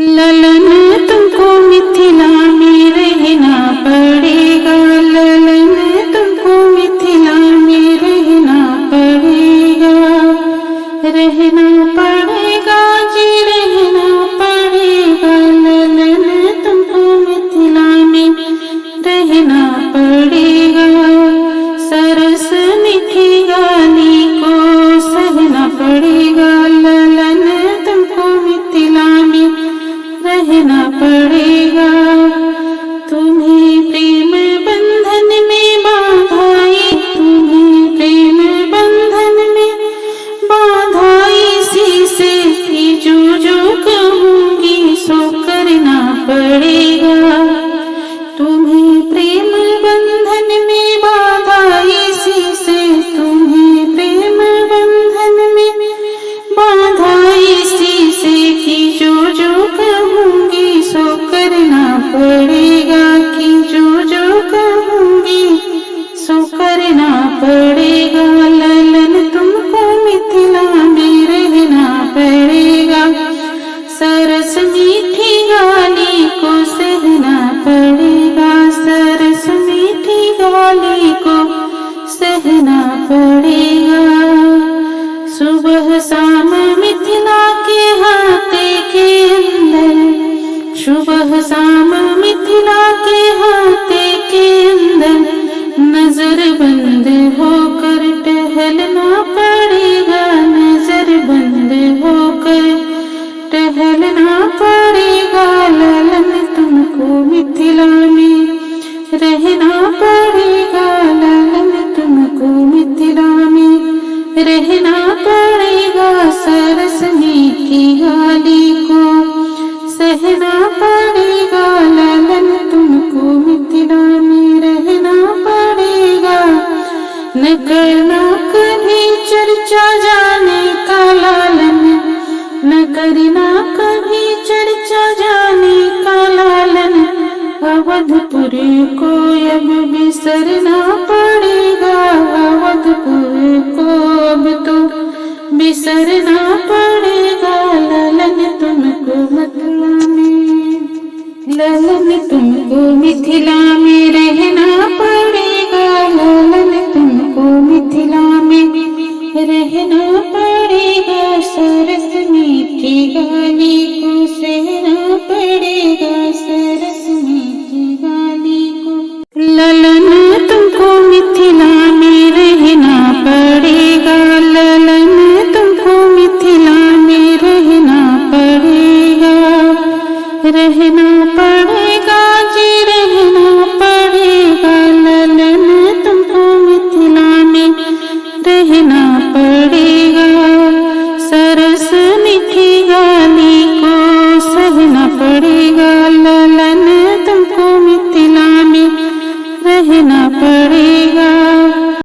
ललन तुमको मिथिला में रहना पड़ेगा, ललन तुमको मिथिला में रहना पड़ेगा, रहना पड़ेगा जी रहना पड़ेगा, ललन तुमको मिथिला में रहना पड़ेगा। सरस मीठी गाली को सहना पड़ेगा, ललन तुमको मिथिला में रहना पड़ेगा। तुम्हें प्रेम बंधन में बांधाई, तुम्हें प्रेम बंधन में बांधाई, इसी से जो जो कहूँगी सो करना पड़ेगा। तुम्हें प्रेम बंधन में बांधाई, इसी से तुम्हें प्रेम बंधन में बांधाई, इसी से कि जो जो कहूँगी सो करना पड़ेगा, कि जो जो कहूँगी सो करना पड़ेगा। ललन तुमको मिथिला में रहना पड़ेगा, सरस मीठी गाली को सहना पड़ेगा, सरस मीठी गाली को सहना पड़ेगा। सुबह शाम मिथिला के हाथे के अंदर, सुबह शाम मिथिला के हाथे के अंदर, नजर बंद होकर टहलना पड़ेगा, नजर बंद होकर टहलना पड़ेगा। ललन तुमको मिथिला में रहना पड़ेगा, ललन तुमको मिथिला में रहना पड़ेगा। सरस मीठी गाली को सहना पड़ेगा, ललन तुमको मिथिला में रहना पड़ेगा। न करना कभी चर्चा जाने का लालन, न करना कभी चर्चा जाने का लालन, अवधपुर को अब बिसरना पड़ेगा, अवधपुर को अब तो बिसरना पड़ेगा। ललन तुमको मिथिला में, ललन तुमको मिथिला में रहना पड़ेगा, ललन तुमको मिथिला में रहना पड़ेगा। सरस मीठी गाली को सहना पड़ेगा, सरस मीठी गाली को। ललन तुमको मिथिला में रहना पड़ेगा, ललन तुमको मिथिला में रहना पड़ेगा, रहना